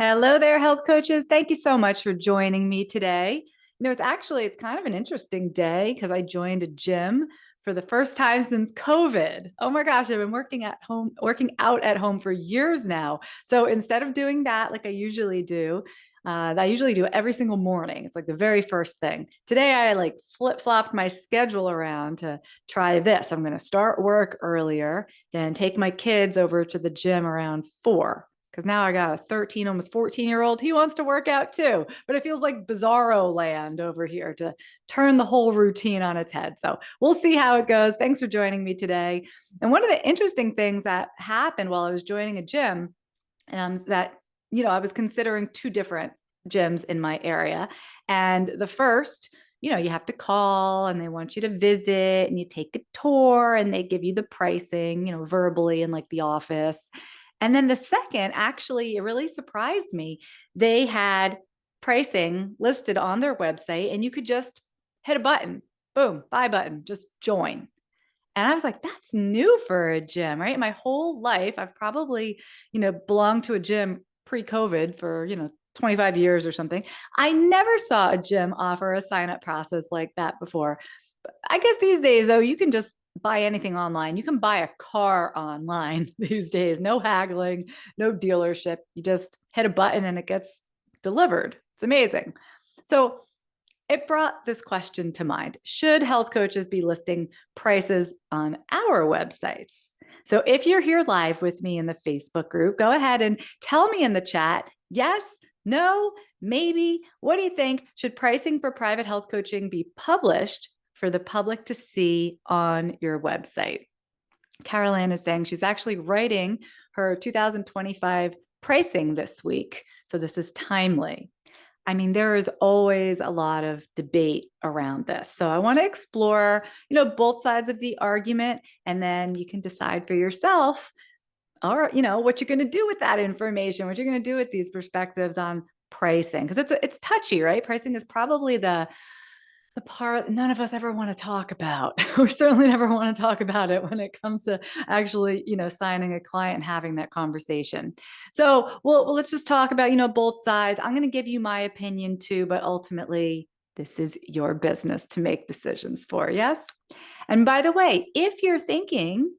Hello there, health coaches. Thank you so much for joining me today. It's kind of an interesting day because I joined a gym for the first time since COVID. Oh my gosh, I've been working out at home for years now. So instead of doing that like I usually do it every single morning. It's like the very first thing. Today I like flip-flopped my schedule around to try this. I'm going to start work earlier, then take my kids over to the gym around 4 because now I got a 13, almost 14-year-old. He wants to work out too, but it feels like bizarro land over here to turn the whole routine on its head. So we'll see how it goes. Thanks for joining me today. And one of the interesting things that happened while I was joining a gym, I was considering two different gyms in my area. And the first, you have to call and they want you to visit and you take a tour and they give you the pricing, verbally in like the office. And then the second, actually, it really surprised me. They had pricing listed on their website, and you could just hit a button, boom, buy button, just join. And I was like, that's new for a gym, right? My whole life, I've probably, belonged to a gym pre-COVID for, 25 years or something. I never saw a gym offer a sign up process like that before. But I guess these days, though, you can just buy anything online. You can buy a car online these days. No haggling, no dealership. You just hit a button and it gets delivered. It's amazing. So it brought this question to mind. Should health coaches be listing prices on our websites? So if you're here live with me in the Facebook group, go ahead and tell me in the chat, yes, no, maybe. What do you think? Should pricing for private health coaching be published for the public to see on your website? Carol Ann is saying she's actually writing her 2025 pricing this week. So this is timely. I mean, there is always a lot of debate around this. So I want to explore, both sides of the argument, and then you can decide for yourself, or, what you're going to do with that information, what you're going to do with these perspectives on pricing, because it's touchy, right? Pricing is probably the part none of us ever want to talk about. We certainly never want to talk about it when it comes to actually, signing a client and having that conversation. So, let's just talk about, both sides. I'm going to give you my opinion too, but ultimately, this is your business to make decisions for. Yes. And by the way, if you're thinking,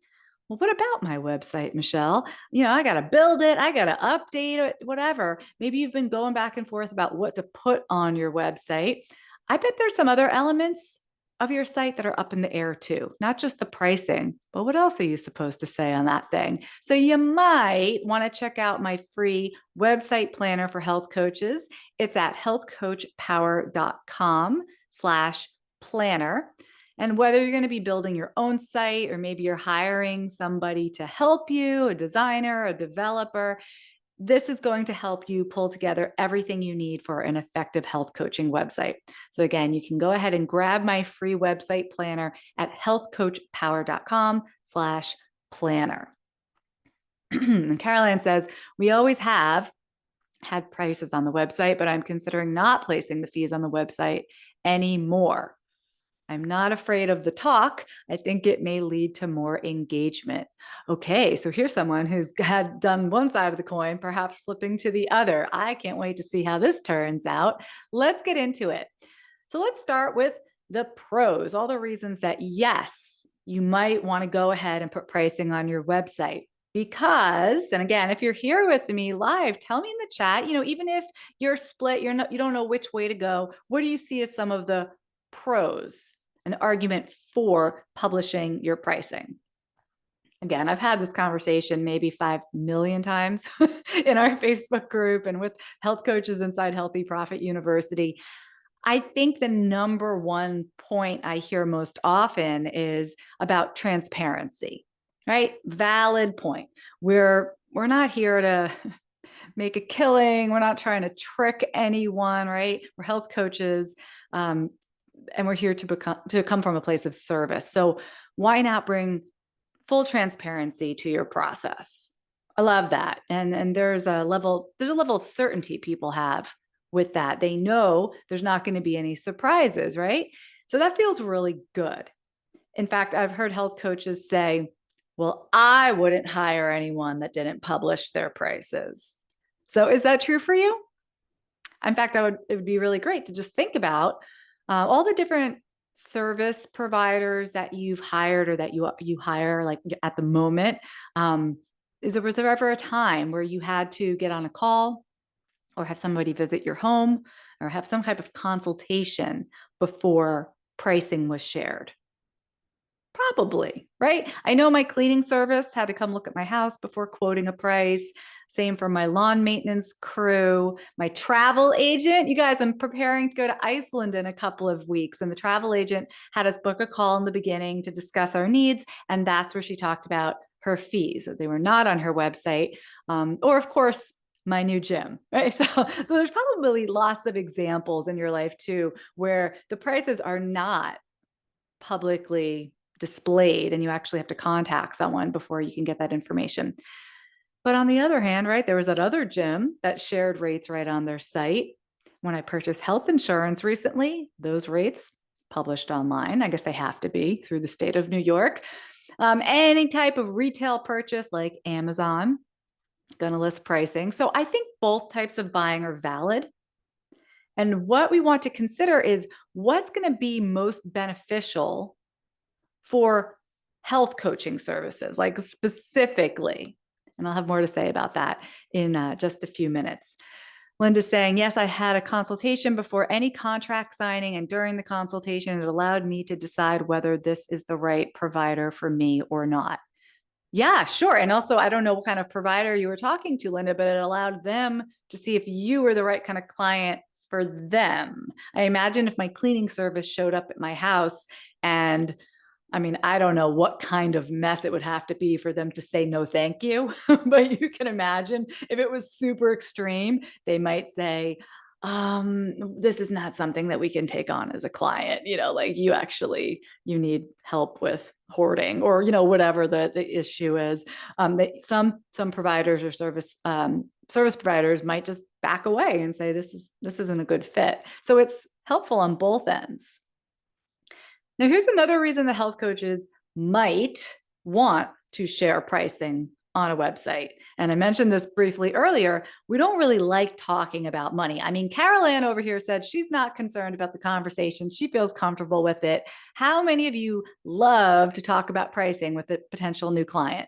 well, what about my website, Michelle? I got to build it. I got to update it, whatever. Maybe you've been going back and forth about what to put on your website. I bet there's some other elements of your site that are up in the air too, not just the pricing, but what else are you supposed to say on that thing? So you might want to check out my free website planner for health coaches. It's at healthcoachpower.com/planner. And whether you're going to be building your own site or maybe you're hiring somebody to help you, a designer, a developer, this is going to help you pull together everything you need for an effective health coaching website. So again, you can go ahead and grab my free website planner at healthcoachpower.com/planner. And Caroline says, we always have had prices on the website, but I'm considering not placing the fees on the website anymore. I'm not afraid of the talk. I think it may lead to more engagement. Okay, so here's someone who's had done one side of the coin, perhaps flipping to the other. I can't wait to see how this turns out. Let's get into it. So let's start with the pros, all the reasons that yes, you might want to go ahead and put pricing on your website. Because, and again, if you're here with me live, tell me in the chat, even if you're split, you don't know which way to go, what do you see as some of the pros, an argument for publishing your pricing? Again, I've had this conversation maybe 5 million times in our Facebook group and with health coaches inside Healthy Profit University. I think the number one point I hear most often is about transparency, right? Valid point. We're not here to make a killing. We're not trying to trick anyone, right? We're health coaches. And we're here to come from a place of service. So why not bring full transparency to your process? I love that. And there's a level of certainty people have with that. They know there's not going to be any surprises, right? So that feels really good. In fact, I've heard health coaches say, well, I wouldn't hire anyone that didn't publish their prices. So is that true for you? In fact, it would be really great to just think about all the different service providers that you've hired or that you hire like at the moment. Um, was there ever a time where you had to get on a call or have somebody visit your home or have some type of consultation before pricing was shared? Probably, right? I know my cleaning service had to come look at my house before quoting a price. Same for my lawn maintenance crew, my travel agent. You guys, I'm preparing to go to Iceland in a couple of weeks, and the travel agent had us book a call in the beginning to discuss our needs. And that's where she talked about her fees. They were not on her website. Or, of course, my new gym, right? So there's probably lots of examples in your life too, where the prices are not publicly displayed and you actually have to contact someone before you can get that information. But on the other hand, right, there was that other gym that shared rates right on their site. When I purchased health insurance recently, those rates published online. I guess they have to be through the state of New York. Any type of retail purchase like Amazon, going to list pricing. So I think both types of buying are valid. And what we want to consider is what's going to be most beneficial for health coaching services, like specifically. And I'll have more to say about that in just a few minutes. Linda's saying, yes, I had a consultation before any contract signing. And during the consultation, it allowed me to decide whether this is the right provider for me or not. Yeah, sure. And also, I don't know what kind of provider you were talking to, Linda, but it allowed them to see if you were the right kind of client for them. I imagine if my cleaning service showed up at my house and I mean, I don't know what kind of mess it would have to be for them to say no, thank you. But you can imagine if it was super extreme, they might say, this is not something that we can take on as a client. Like you need help with hoarding or, whatever the issue is. Some providers or service providers might just back away and say, this isn't a good fit. So it's helpful on both ends. Now, here's another reason the health coaches might want to share pricing on a website. And I mentioned this briefly earlier. We don't really like talking about money. I mean, Carol Ann over here said she's not concerned about the conversation. She feels comfortable with it. How many of you love to talk about pricing with a potential new client?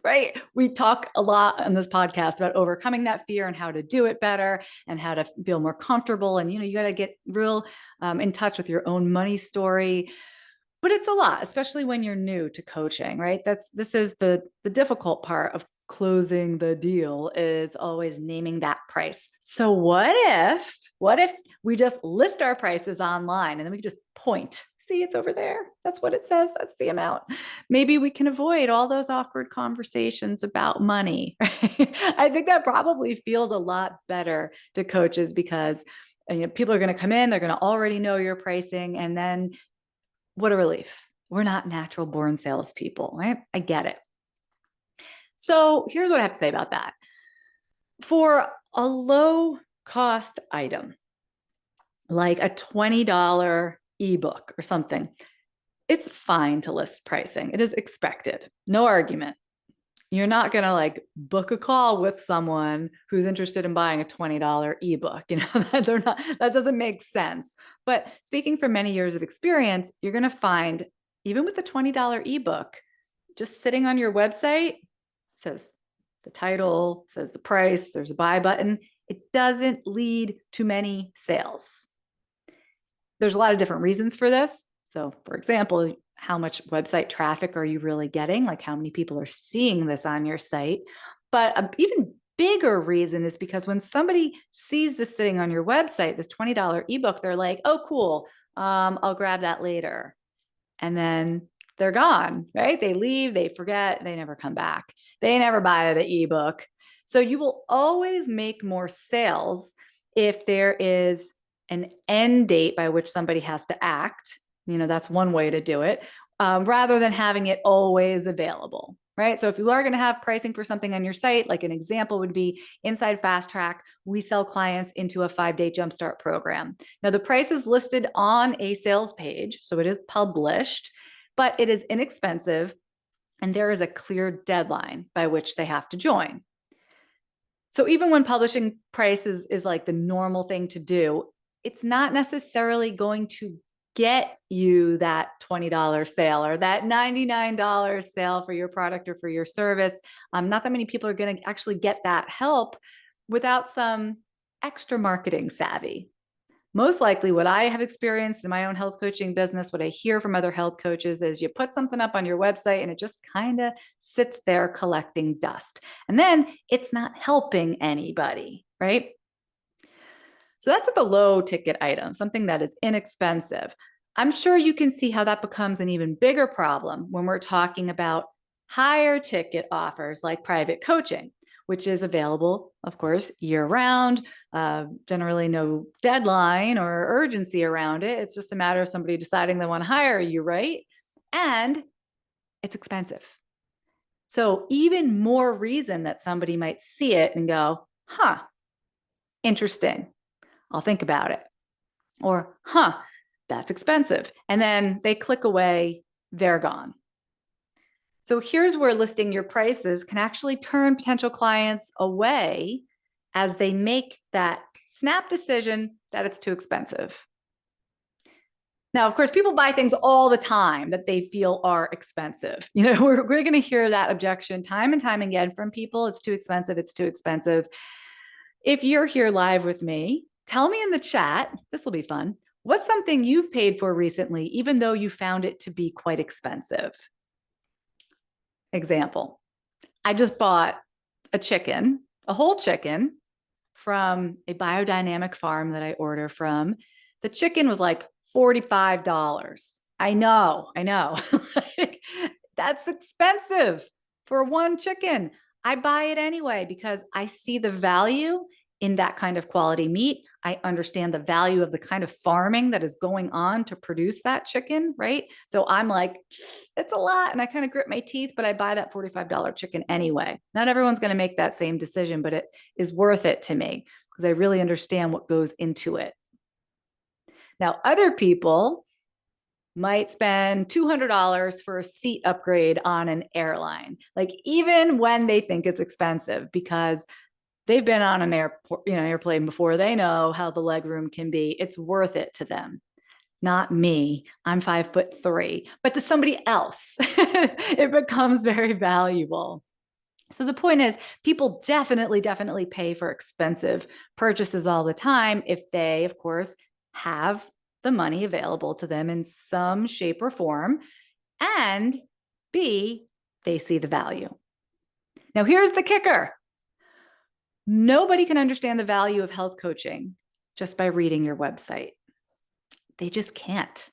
Right? We talk a lot on this podcast about overcoming that fear and how to do it better and how to feel more comfortable. And, you got to get real in touch with your own money story. But it's a lot, especially when you're new to coaching, right? This is the difficult part of closing the deal is always naming that price. So what if we just list our prices online and then we just point, see, it's over there. That's what it says. That's the amount. Maybe we can avoid all those awkward conversations about money. Right? I think that probably feels a lot better to coaches because people are going to come in, they're going to already know your pricing. And then what a relief. We're not natural born salespeople, right? I get it. So here's what I have to say about that. For a low cost item, like a $20 ebook or something, it's fine to list pricing. It is expected. No argument. You're not going to book a call with someone who's interested in buying a $20 ebook. That doesn't make sense. But speaking from many years of experience, you're going to find even with a $20 ebook, just sitting on your website, says the title, says the price, there's a buy button. It doesn't lead to many sales. There's a lot of different reasons for this. So for example, how much website traffic are you really getting? Like how many people are seeing this on your site? But an even bigger reason is because when somebody sees this sitting on your website, this $20 ebook, they're like, oh, cool. I'll grab that later. And then they're gone, right? They leave, they forget, they never come back. They never buy the ebook. So you will always make more sales if there is an end date by which somebody has to act. That's one way to do it, rather than having it always available, right? So if you are going to have pricing for something on your site, like an example would be inside Fast Track, we sell clients into a 5-day jumpstart program. Now the price is listed on a sales page, so it is published, but it is inexpensive and there is a clear deadline by which they have to join. So even when publishing price is like the normal thing to do, it's not necessarily going to get you that $20 sale or that $99 sale for your product or for your service. Not that many people are going to actually get that help without some extra marketing savvy. Most likely, what I have experienced in my own health coaching business, what I hear from other health coaches is you put something up on your website and it just kind of sits there collecting dust. And then it's not helping anybody, right? So that's with a low ticket item, something that is inexpensive. I'm sure you can see how that becomes an even bigger problem when we're talking about higher ticket offers like private coaching, which is available, of course, year round, generally no deadline or urgency around it. It's just a matter of somebody deciding they want to hire you, right? And it's expensive. So, even more reason that somebody might see it and go, huh, interesting. I'll think about it. Or, huh, that's expensive. And then they click away, they're gone. So here's where listing your prices can actually turn potential clients away as they make that snap decision that it's too expensive. Now, of course, people buy things all the time that they feel are expensive. You know, we're going to hear that objection time and time again from people. It's too expensive. It's too expensive. If you're here live with me, tell me in the chat, this will be fun. What's something you've paid for recently, even though you found it to be quite expensive? Example, I just bought a chicken, a whole chicken from a biodynamic farm that I order from. The chicken was like $45. I know. Like, that's expensive for one chicken. I buy it anyway because I see the value in that kind of quality meat. I understand the value of the kind of farming that is going on to produce that chicken, right? So I'm like, it's a lot. And I kind of grit my teeth, but I buy that $45 chicken anyway. Not everyone's going to make that same decision, but it is worth it to me because I really understand what goes into it. Now, other people might spend $200 for a seat upgrade on an airline, like even when they think it's expensive because they've been on an airplane before. They know how the legroom can be. It's worth it to them. Not me. I'm 5'3", but to somebody else, it becomes very valuable. So the point is, people definitely pay for expensive purchases all the time if they, of course, have the money available to them in some shape or form, and B, they see the value. Now, here's the kicker. Nobody can understand the value of health coaching just by reading your website. They just can't,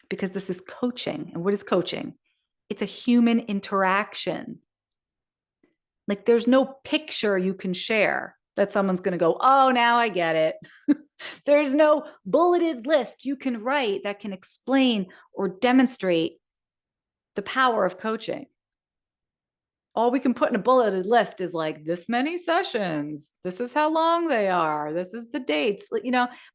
because this is coaching. And what is coaching? It's a human interaction. Like, there's no picture you can share that someone's going to go, oh, now I get it. There's no bulleted list you can write that can explain or demonstrate the power of coaching. All we can put in a bulleted list is like this many sessions, this is how long they are, this is the dates,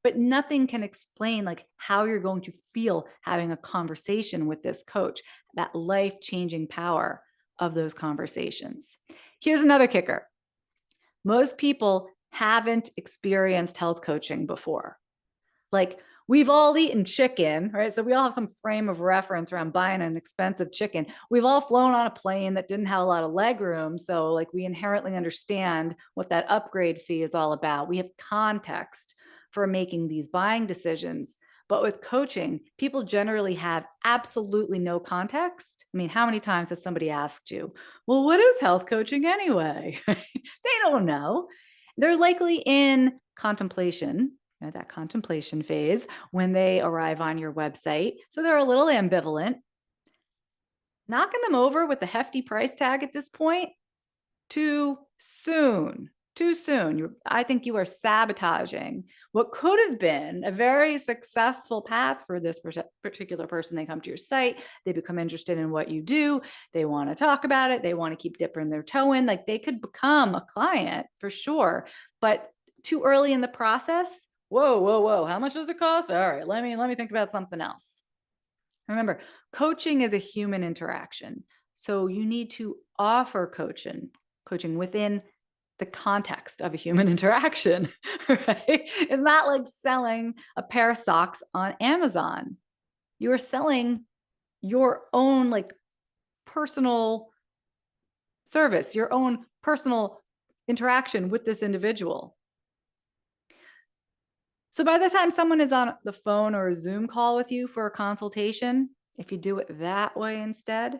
but nothing can explain like how you're going to feel having a conversation with this coach, that life-changing power of those conversations. Here's another kicker. Most people haven't experienced health coaching before. Like, we've all eaten chicken, right? So we all have some frame of reference around buying an expensive chicken. We've all flown on a plane that didn't have a lot of leg room. So like, we inherently understand what that upgrade fee is all about. We have context for making these buying decisions. But with coaching, people generally have absolutely no context. I mean, how many times has somebody asked you, well, what is health coaching anyway? They don't know. They're likely in contemplation, that contemplation phase, when they arrive on your website. So they're a little ambivalent. Knocking them over with a hefty price tag at this point, too soon. Too soon. I think you are sabotaging what could have been a very successful path for this particular person. They come to your site, they become interested in what you do, they want to talk about it, they want to keep dipping their toe in. Like, they could become a client for sure, but too early in the process. Whoa, how much does it cost? All right, let me think about something else. Remember, coaching is a human interaction. So you need to offer coaching within the context of a human interaction, right? It's not like selling a pair of socks on Amazon. You are selling your own like personal service, your own personal interaction with this individual. So by the time someone is on the phone or a Zoom call with you for a consultation, if you do it that way instead,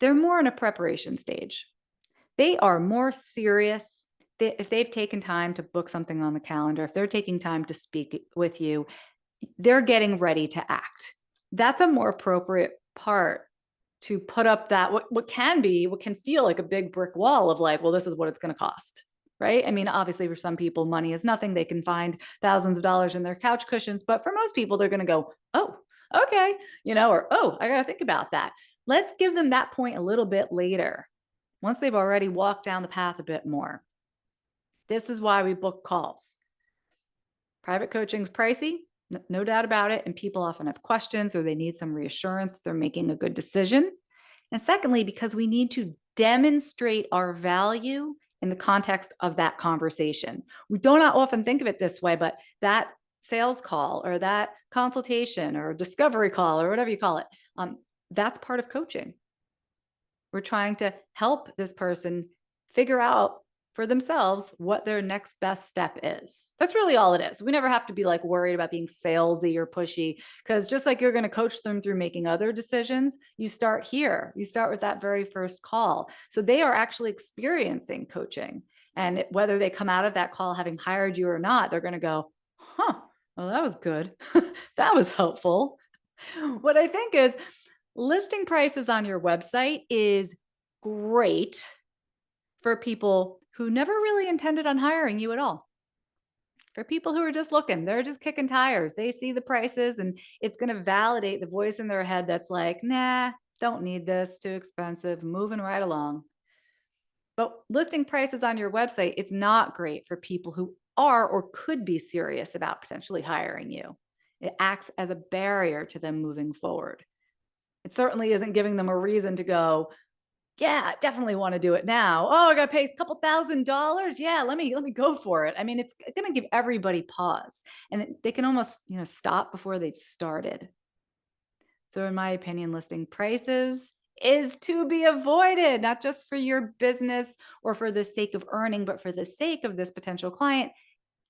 they're more in a preparation stage. They are more serious. If they've taken time to book something on the calendar, if they're taking time to speak with you, they're getting ready to act. That's a more appropriate part to put up that what can feel like a big brick wall of like, well, this is what it's going to cost. Right. I mean, obviously, for some people, money is nothing. They can find thousands of dollars in their couch cushions. But for most people, they're going to go, oh, okay, or oh, I got to think about that. Let's give them that point a little bit later, once they've already walked down the path a bit more. This is why we book calls. Private coaching is pricey, no doubt about it. And people often have questions or they need some reassurance that they're making a good decision. And secondly, because we need to demonstrate our value in the context of that conversation. We do not often think of it this way, but that sales call or that consultation or discovery call or whatever you call it, that's part of coaching. We're trying to help this person figure out for themselves what their next best step is. That's really all it is. We never have to be like worried about being salesy or pushy, because just like you're going to coach them through making other decisions, you start here. You start with that very first call. So they are actually experiencing coaching. And whether they come out of that call having hired you or not, they're going to go, huh, well, that was good. That was helpful. What I think is listing prices on your website is great for people who never really intended on hiring you at all. For people who are just looking, they're just kicking tires. They see the prices and it's going to validate the voice in their head that's like, nah, don't need this, too expensive, moving right along. But listing prices on your website, it's not great for people who are or could be serious about potentially hiring you. It acts as a barrier to them moving forward. It certainly isn't giving them a reason to go, yeah, I definitely want to do it now. Oh, I got to pay a couple $1,000s. Yeah, let me go for it. I mean, it's going to give everybody pause, and they can almost, stop before they've started. So in my opinion, listing prices is to be avoided, not just for your business or for the sake of earning, but for the sake of this potential client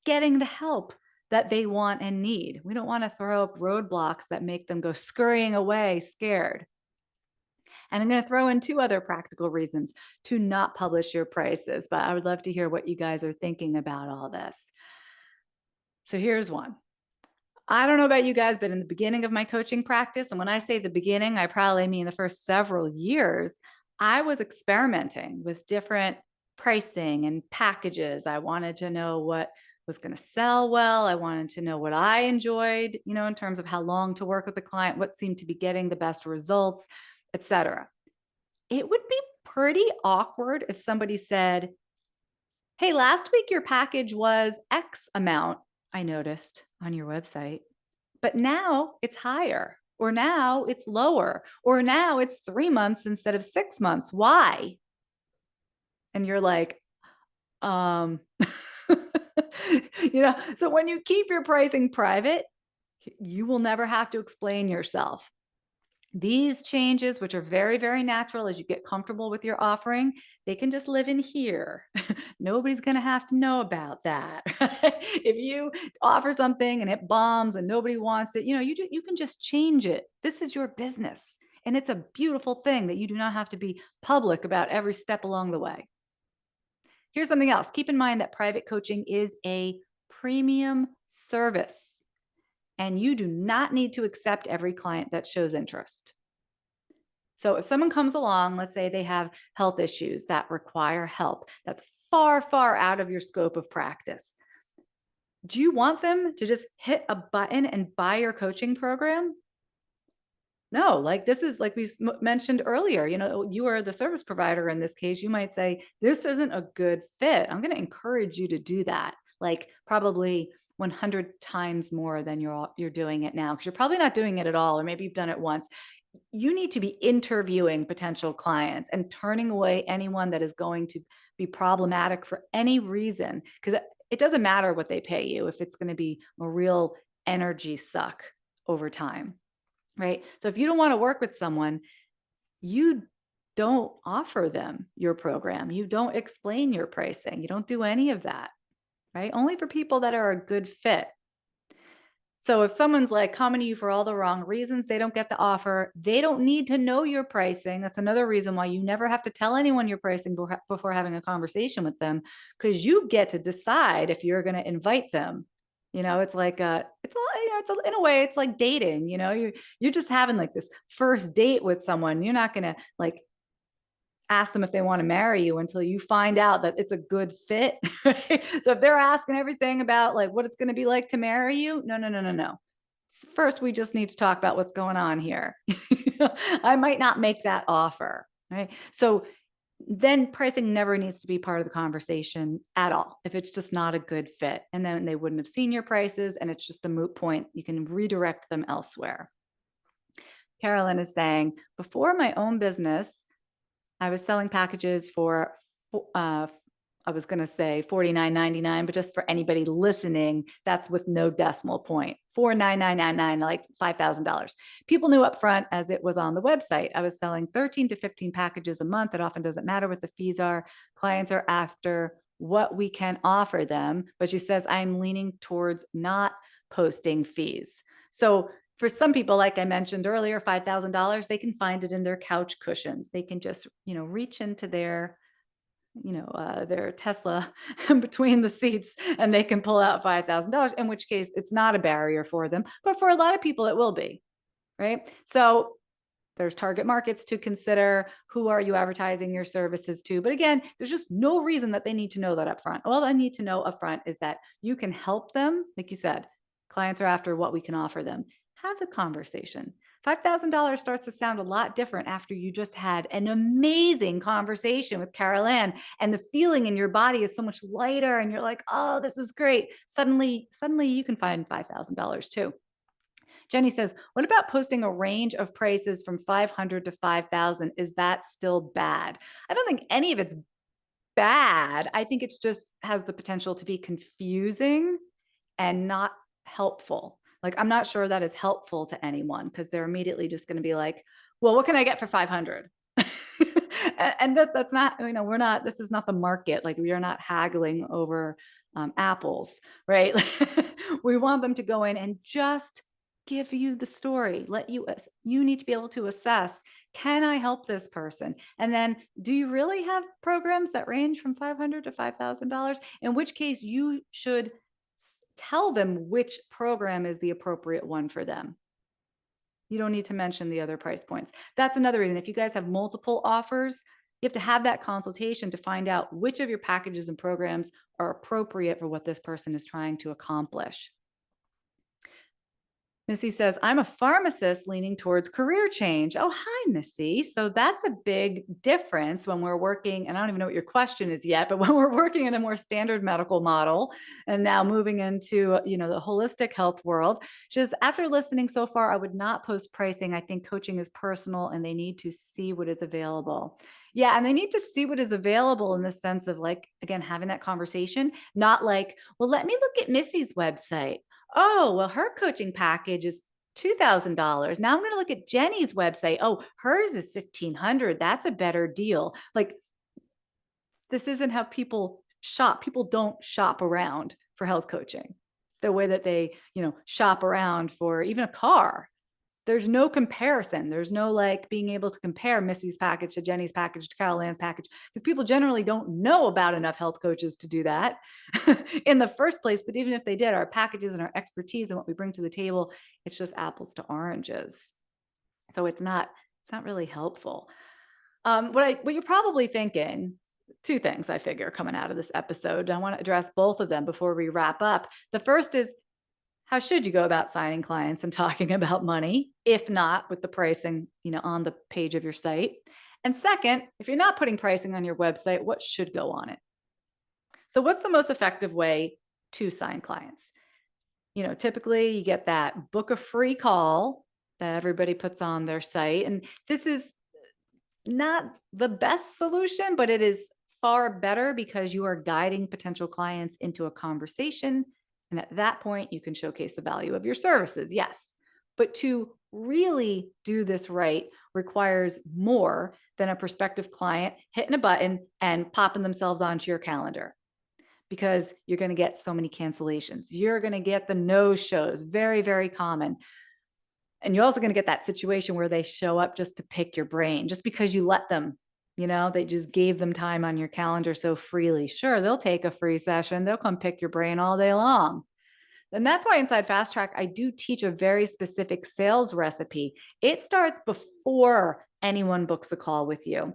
getting the help that they want and need. We don't want to throw up roadblocks that make them go scurrying away scared. And I'm going to throw in 2 other practical reasons to not publish your prices, but I would love to hear what you guys are thinking about all this. So here's one. I don't know about you guys, but in the beginning of my coaching practice, and when I say the beginning, I probably mean the first several years, I was experimenting with different pricing and packages. I wanted to know what was going to sell well. I wanted to know what I enjoyed, in terms of how long to work with the client, what seemed to be getting the best results, etc. It would be pretty awkward if somebody said, hey, last week your package was X amount, I noticed on your website, but now it's higher, or now it's lower, or now it's 3 months instead of 6 months. Why? And you're like, so when you keep your pricing private, you will never have to explain yourself. These changes, which are very, very natural as you get comfortable with your offering, they can just live in here. Nobody's going to have to know about that. If you offer something and it bombs and nobody wants it, you can just change it. This is your business. And it's a beautiful thing that you do not have to be public about every step along the way. Here's something else. Keep in mind that private coaching is a premium service. And you do not need to accept every client that shows interest. So if someone comes along, let's say they have health issues that require help, that's far, far out of your scope of practice. Do you want them to just hit a button and buy your coaching program? No, like this is like we mentioned earlier, you are the service provider in this case. You might say, this isn't a good fit. I'm going to encourage you to do that. Like probably 100 times more than you're doing it now, because you're probably not doing it at all, or maybe you've done it once. You need to be interviewing potential clients and turning away anyone that is going to be problematic for any reason, because it doesn't matter what they pay you if it's going to be a real energy suck over time, right? So if you don't want to work with someone, you don't offer them your program. You don't explain your pricing. You don't do any of that, right? Only for people that are a good fit. So if someone's like coming to you for all the wrong reasons, they don't get the offer. They don't need to know your pricing. That's another reason why you never have to tell anyone your pricing before having a conversation with them, because you get to decide if you're going to invite them. It's like in a way, it's like dating. You're just having like this first date with someone. You're not going to like ask them if they want to marry you until you find out that it's a good fit. Right? So if they're asking everything about like what it's going to be like to marry you, no, no, no, no, no. First, we just need to talk about what's going on here. I might not make that offer, right? So then pricing never needs to be part of the conversation at all if it's just not a good fit. And then they wouldn't have seen your prices and it's just a moot point. You can redirect them elsewhere. Carolyn is saying, before my own business, I was selling packages for, I was going to say $49.99, but just for anybody listening, that's with no decimal point. $49999, like $5,000. People knew up front as it was on the website. I was selling 13 to 15 packages a month. It often doesn't matter what the fees are. Clients are after what we can offer them. But she says, I'm leaning towards not posting fees. So for some people, like I mentioned earlier, $5,000, they can find it in their couch cushions. They can just, reach into their Tesla between the seats and they can pull out $5,000, in which case it's not a barrier for them. But for a lot of people, it will be, right? So there's target markets to consider. Who are you advertising your services to? But again, there's just no reason that they need to know that up front. All I need to know up front is that you can help them. Like you said, clients are after what we can offer them. Have the conversation. $5,000 starts to sound a lot different after you just had an amazing conversation with Carol Ann, and the feeling in your body is so much lighter and you're like, oh, this was great. Suddenly you can find $5,000 too. Jenny says, what about posting a range of prices from 500 to 5,000? Is that still bad? I don't think any of it's bad. I think it's just has the potential to be confusing and not helpful. Like, I'm not sure that is helpful to anyone because they're immediately just going to be like, well, what can I get for 500? And that's not, this is not the market. Like, we are not haggling over apples, right? We want them to go in and just give you the story. You need to be able to assess, can I help this person? And then, do you really have programs that range from $500 to $5,000? In which case you should tell them which program is the appropriate one for them. You don't need to mention the other price points. That's another reason. If you guys have multiple offers, you have to have that consultation to find out which of your packages and programs are appropriate for what this person is trying to accomplish. Missy says, I'm a pharmacist leaning towards career change. Oh, hi, Missy. So that's a big difference when we're working, and I don't even know what your question is yet, but when we're working in a more standard medical model and now moving into, the holistic health world. She says, after listening so far, I would not post pricing. I think coaching is personal and they need to see what is available. Yeah. And they need to see what is available in the sense of, like, again, having that conversation, not like, well, let me look at Missy's website. Oh, well, her coaching package is $2,000. Now I'm going to look at Jenny's website. Oh, hers is $1,500. That's a better deal. Like, this isn't how people shop. People don't shop around for health coaching the way that they, shop around for even a car. There's no comparison. There's no like being able to compare Missy's package to Jenny's package to Carol Ann's package, because people generally don't know about enough health coaches to do that in the first place. But even if they did, our packages and our expertise and what we bring to the table, it's just apples to oranges. So it's not really helpful. What you're probably thinking, two things I figure coming out of this episode. I want to address both of them before we wrap up. The first is, how should you go about signing clients and talking about money, if not with the pricing, on the page of your site? And second, if you're not putting pricing on your website, what should go on it? So what's the most effective way to sign clients? Typically you get that book a free call that everybody puts on their site. And this is not the best solution, but it is far better because you are guiding potential clients into a conversation. And at that point, you can showcase the value of your services. Yes. But to really do this right requires more than a prospective client hitting a button and popping themselves onto your calendar, because you're going to get so many cancellations. You're going to get the no shows, very, very common. And you're also going to get that situation where they show up just to pick your brain, just because you let them, they just gave them time on your calendar so freely. Sure, they'll take a free session. They'll come pick your brain all day long. And that's why inside Fast Track, I do teach a very specific sales recipe. It starts before anyone books a call with you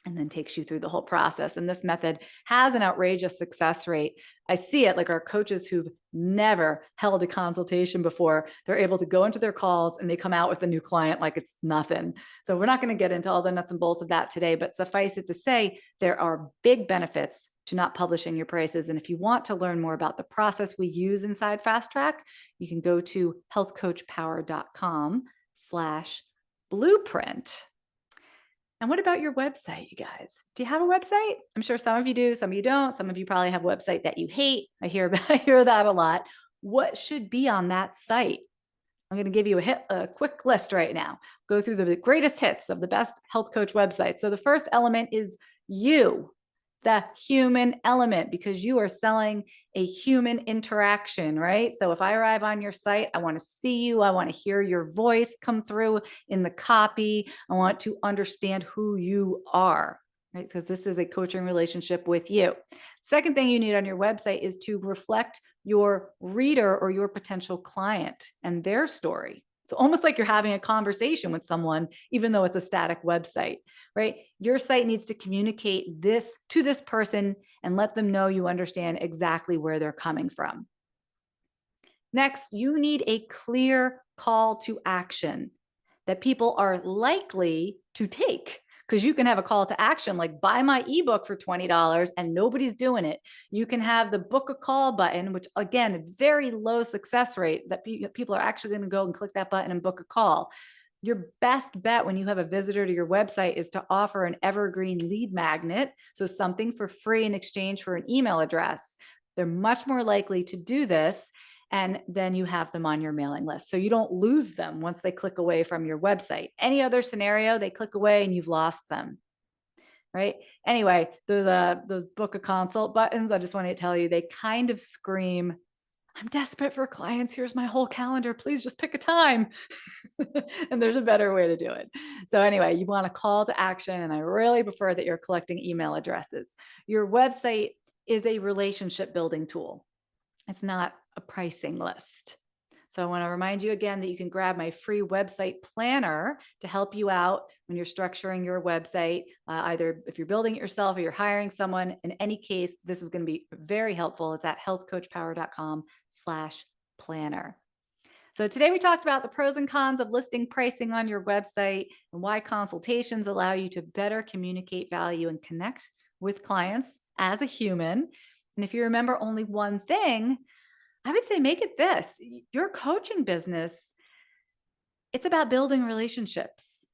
and then takes you through the whole process. And this method has an outrageous success rate. I see it, like our coaches who've never held a consultation before, they're able to go into their calls and they come out with a new client like it's nothing. So we're not going to get into all the nuts and bolts of that today, but suffice it to say, there are big benefits to not publishing your prices. And if you want to learn more about the process we use inside Fast Track, you can go to healthcoachpower.com/blueprint. And what about your website, you guys? Do you have a website? I'm sure some of you do, some of you don't. Some of you probably have a website that you hate. I hear that a lot. What should be on that site? I'm going to give you a quick list right now. Go through the greatest hits of the best health coach websites. So the first element is you, the human element, because you are selling a human interaction, right? So if I arrive on your site, I want to see you. I want to hear your voice come through in the copy. I want to understand who you are, right? Because this is a coaching relationship with you. Second thing you need on your website is to reflect your reader or your potential client and their story. So almost like you're having a conversation with someone, even though it's a static website, right? Your site needs to communicate this to this person and let them know you understand exactly where they're coming from. Next, you need a clear call to action that people are likely to take. Because you can have a call to action like buy my ebook for $20 and nobody's doing it. You can have the book a call button, which again, very low success rate that people are actually going to go and click that button and book a call. Your best bet when you have a visitor to your website is to offer an evergreen lead magnet. So something for free in exchange for an email address. They're much more likely to do this. And then you have them on your mailing list. So you don't lose them once they click away from your website. Any other scenario, they click away and you've lost them, right? Anyway, those book a consult buttons, I just want to tell you, they kind of scream, I'm desperate for clients. Here's my whole calendar. Please just pick a time. And there's a better way to do it. So anyway, you want a call to action. And I really prefer that you're collecting email addresses. Your website is a relationship building tool. It's not a pricing list. So I want to remind you again that you can grab my free website planner to help you out when you're structuring your website, either if you're building it yourself or you're hiring someone. In any case, this is going to be very helpful. It's at healthcoachpower.com/planner. So today we talked about the pros and cons of listing pricing on your website and why consultations allow you to better communicate value and connect with clients as a human. And if you remember only one thing, I would say make it this. Your coaching business, it's about building relationships.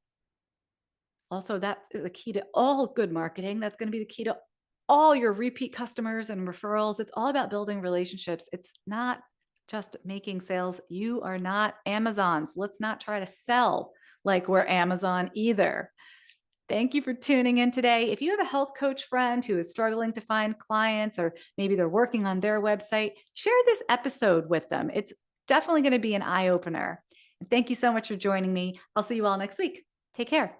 Also, that's the key to all good marketing. That's going to be the key to all your repeat customers and referrals. It's all about building relationships. It's not just making sales. You are not Amazon. So let's not try to sell like we're Amazon either. Thank you for tuning in today. If you have a health coach friend who is struggling to find clients, or maybe they're working on their website, share this episode with them. It's definitely going to be an eye opener. And thank you so much for joining me. I'll see you all next week. Take care.